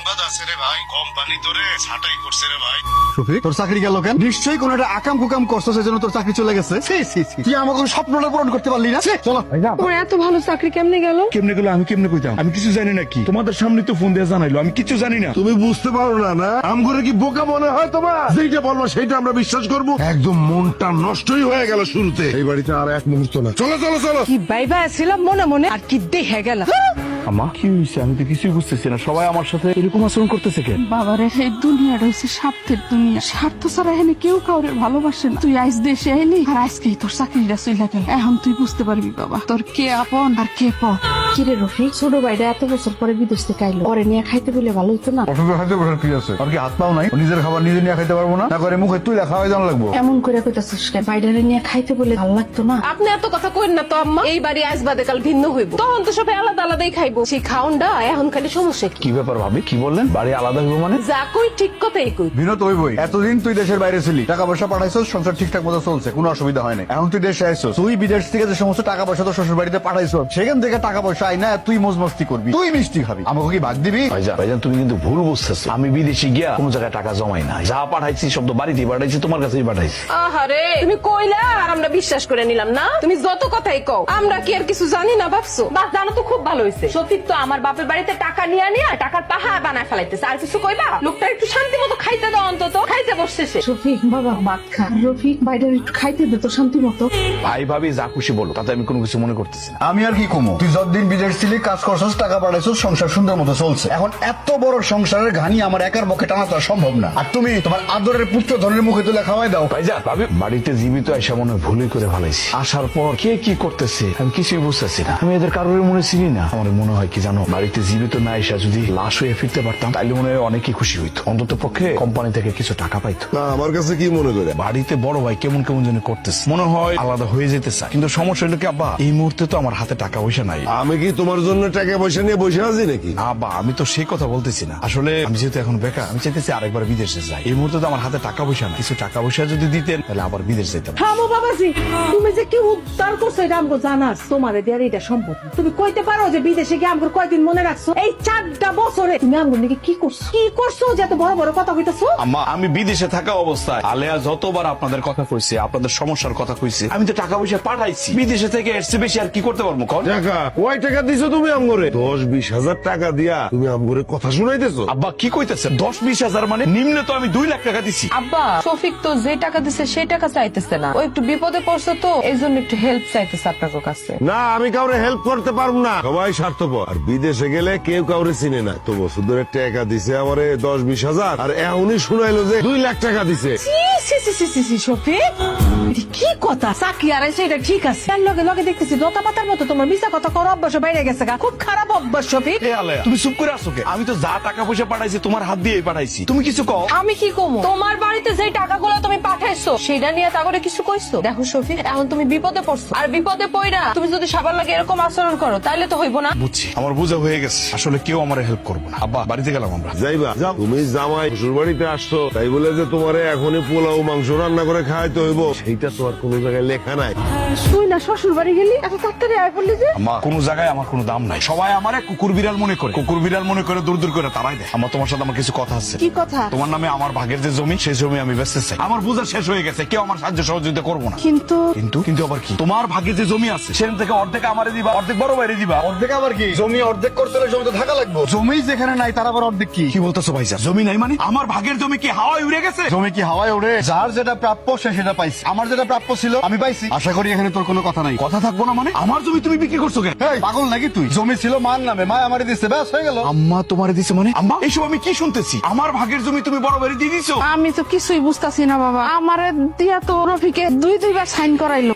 সংবাদ আছে রে ভাই, কোম্পানি তোরে ছাঁটাই করছে রে ভাই। শফিক, তোর চাকরি গেল কেন? নিশ্চয়ই কোন একটা আকাম কুকাম করছো, সেজন্য তোর চাকরি চলে গেছে। তুই আমাকে স্বপ্নটা পূরণ করতে পারলি না। চলো তোমার এত ভালো চাকরি কেমনে গেল? কেমনে গেলো আমি কেমনে কইতাম? আমি কিছু জানি নাকি? তোমাদের সামনে তো ফোন দিয়ে জানাইলো, আমি কিছু জানি না। তুমি বুঝতে পারো না না আমগরে কি বোকা মনে হয় তোমার? যেটা বলবো সেইটা আমরা বিশ্বাস করবো? একদম মনটা নষ্টই হয়ে গেল শুরুতে। এই বাড়িতে আর এক মুহূর্ত না। চলো চলো চলো। কি বাইবা ছিলাম মনে মনে, আর কি দেখে গেল। আমা কি হয়েছে? আমি তো কিছুই বুঝতেছি না। সবাই আমার সাথে এরকম আচরণ করতেছে কেন? বাবারে, এই দুনিয়াটা হচ্ছে স্বার্থের দুনিয়া। স্বার্থ ছাড়া এখানে কেউ কাউরে ভালোবাসে না। তুই আজ দেশে এলি, আর আজকেই তোর চাকরিটা চলে গেল। এখন তুই বুঝতে পারবি বাবা, তোর কে আপন আর কে পর। কিরে রফিক, ছোট ভাইটা এত বছর পরে বিদেশ থেকে আইলো, পরে নিয়ে খাইতে বলে ভালো হইতো না? অসুবিধা খাইতে বসার কি আছে? আর কি হাত পাও নাই? ও নিজের খাবার নিজে নিয়ে খাইতে পারবো না? না করে মুখে তুই খাওয়াই জানা লাগবো? এমন করে কইতাছিস কেন? বাইডারে নিয়ে খাইতে বলে ভালো লাগতো না? আপনি এত কথা কইন না তো আম্মা। এই বাড়ি আজ বাদে কাল ভিন্ন হইব, তখন তো সবাই আলাদা আলাদাই খাইবো। সেই খাওনটা এখন খালি সমস্যা কি? কি ব্যাপার ভাবি? কি বললেন? বাড়ি আলাদা হইব মানে? যা কই ঠিক কথাই কই। বিনোদ হইবই। এতদিন তুই দেশের বাইরে ছিলি, টাকা পয়সা পাঠাইছস, সংসার ঠিকঠাক মতো চলছে, কোনো অসুবিধা হয় না। এখন তুই দেশে আইছস, তুই বিদেশ থেকে যে সমস্ত টাকা পয়সা তোর শ্বশুর বাড়িতে পাঠাইছস, সেখান থেকে টাকা পয়সা আই না তুই মোজ মস্তি করবি, তুই মিষ্টি খাবি, আমাকে কি ভাগ দিবি? ভাইজান তুমি কিন্তু ভুল বুঝতেছো। আমি বিদেশে গিয়া কোনো জায়গায় টাকা জমাই না। যা পাঠাইছি সব তো বাড়িতেই পাঠাইছি, তোমার কাছেই পাঠাইছি। আহারে, তুমি কইলা আর আমরা বিশ্বাস করে নিলাম না? তুমি যত কথাই কও, আমরা কি আর কিছু জানি না ভাবছো? বাস জানো তো খুব ভালো হয়েছে। শফিক তো আমার বাপের বাড়িতে টাকা নিয়ে টাকার পাহাড় বানায় ফেলাইতেছে। আর কিছু কইবা? লোকটা একটু শান্তি মতো খাইতে দাও, অন্তত খাইতে বসছে সে। রফিক বাবা, ভাত খা। রফিক, বাইডারে একটু খাইতে দে তো শান্তি মতো। ভাই ভাবি যা খুশি বলো, তাতে আমি কোনো কিছু মনে করতেছি না। আমি আর কি কমো? তুই যতদিন বিদেশ ছিলি, কাজ করছস, টাকা পাঠাইছস, সংসার সুন্দর মতো চলছে। এখন এত বড় সংসারের ঘানি আমার একার পক্ষে টানা তো আর সম্ভব না। আর তুমি তোমার আদরের পুত্র ধনের মুখে তুলে খাওয়াই দাও। ভাইজান ভাবি বাড়িতে জীবিত আইসা মনে হয় ভুলই করে ফেলাইছি। আসার পর কে কি করতেছে আমি কিছুই বুঝতেছি না। আমি এদের কারোর মনে চিনি না। আমার মনে হয় কি জানো, বাড়িতে জীবিত না এসা যদি লাশ হয়ে ফিরতে পারতাম, তাইলে মনে হয় অনেকই খুশি হইতো। অন্তত পক্ষে কোম্পানি থেকে কিছু টাকা পাইতো। না আমার কাছে কি মনে করে? বাড়িতে বড় ভাই কেমন কেমন যেন করতেছে, মনে হয় আলাদা হয়ে যেতে চায়। কিন্তু সমস্যা হলো কি আব্বা, এই মুহূর্তে তো আমার হাতে টাকা পয়সা নাই। আমি কি তোমার জন্য টাকা পয়সা নিয়ে বসে আছি নাকি? আব্বা আমি তো সেই কথা বলতেছি না। আসলে আমি যেহেতু এখন বেকার, আমি চাইতেছি আরেকবার বিদেশে যাই। এই মুহূর্তে তো আমার হাতে টাকা পয়সা নাই। কিছু টাকা পয়সা যদি দিতেন তাহলে আবার বিদেশ যেতাম। থামো বাবাজি, তুমি যে কি উদ্ধার করছো এটা আমাকে জানাস। তোমার দেয়ার এটা সম্ভব না। তুমি কইতে পারো যে বিদেশে গিয়ে আমাকে কয়দিন মনে রাখছো? এই 4টা বছরে তুমি আমাকে নাকি কি করছো? কি করছো যে এত বড় বড় কথা কইতাছো? আম্মা আমি বিদেশে থাকা অবস্থায় আলেয়া যতবার আপনাদের কথা কইছে, আপনাদের সমস্যার কথা কইছে, আমি তো টাকা পয়সা পাঠাইছি। বিদেশে থেকে এসছে বেশি আর কি করতে পারবো? টাকা কয় টাকা দিছো তুমি আমগরে? 10-20 হাজার টাকা দিয়া তুমি আমগরে কথা শুনাইতেছো? আব্বা কি কইতেছে? 10-20 হাজার মানে নিম্ন তো আমি 2 লাখ টাকা দিছি। আব্বা, শফিক তো যে টাকা দিছে সেই টাকা চাইতেছে না। ও একটু বিপদে পড়ছে তো এই জন্য একটু হেল্প চাইতেছে আপনার কাছে। না আমি কাউরে হেল্প করতে পারবো না। সবাই স্বার্থপর। আর বিদেশে গেলে কেউ কাউরে চিনে না। তো বছর ধরে টাকা দিছে আমারে 10-20 হাজার, আর এখনই শুনাইলো যে 2 লাখ টাকা দিছে। শফিক, এটা কি কথা? চাকরি আর এটা ঠিক আছে, তার লগে লগে দেখতেছি লতা পাতার মতো তোমার মিশা কথা কর অভ্যাস বাইরে গেছে গা। খুব খারাপ অভ্যাস শফিক। এ আলেয়া তুমি চুপ করে আসো কে? আমি তো যা টাকা পয়সা পাঠাইছি তোমার হাত দিয়েই পাঠাইছি। তুমি কিছু কও? আমি কি কমো? তোমার বাড়িতে যে টাকাগুলো তুমি পাঠাইছো সেটা নিয়ে তাগরে কিছু কইছো? দেখো শফিক, এখন তুমি বিপদে পড়ছো, আর বিপদে পড়া তুমি যদি সবার লাগে এরকম আচরণ করো তাহলে তো হইব না। বুঝছি, আমার বোঝা হয়ে গেছে। আসলে কেউ আমার হেল্প করবো না। আব্বা বাড়িতে গেলাম আমরা। যাইবা যাও। তুমি জামাই শ্বশুর বাড়িতে আসছো তাই বলে যে তোমারে এখনই পোলাও মাংস রান্না করে খাইতে হইব, সেইটা তো আর কোনো জায়গায় লেখা নাই। তুই না শ্বশুর বাড়ি গেলি, এত তাড়াতাড়ি আয় পড়লি যে? আম্মা কোন জায়গায় আমার কোনো দাম নাই। সবাই আমারে কুকুর বিড়াল মনে করে, কুকুর বিড়াল মনে করে দূর দূর করে তারাই দেয়। আমার তোমার সাথে আমার কিছু কথা আছে। কি কথা? তোমার নামে আমার ভাগের যে জমি, সেই জমি আমি বেচতে চাই। আমার বোঝা শেষ হয়ে গেছে, কেউ আমার সাহায্য সহযোগিতা করবো না। কিন্তু কিন্তু কিন্তু আবার কি? তোমার ভাগে যে জমি আছে সেখান থেকে অর্ধেক আমারে দিবা, অর্ধেক বড় বাইরে দিবা। অর্ধেক আবার কি? জমি অর্ধেক করতে হলে জমিতে থাকা লাগবে। জমি যেখানে নাই তার আবার অর্ধেক কি? কি বলতেছো ভাইজান? জমি নাই মানে? আমার ভাগের জমি কি হাওয়ায় উড়ে গেছে? জমি কি হাওয়ায় ওড়ে? যার যেটা প্রাপ্য সে সেটা পাইছে। আমার যেটা প্রাপ্য ছিল আমি পাইছি। আশা করি এখানে তোর কোনো কথা নাই। কথা থাকবো না মানে? আমার জমি তুমি বিক্রি করছো কেন? এই, পাগল নাকি তুই? জমি ছিল মার নামে, মা আমারে দিচ্ছে, ব্যাস হয়ে গেল। আম্মা তোমারে দিছে মানে? আম্মা এইসব আমি কি শুনতেছি? আমার ভাগের জমি তুমি বড় বাইরে দিয়ে দিছো? আমি তো কিছুই বুঝতাছি না বাবা। আমারে দিয়া তো রফিকে 2-2 বার সাইন করাইলো।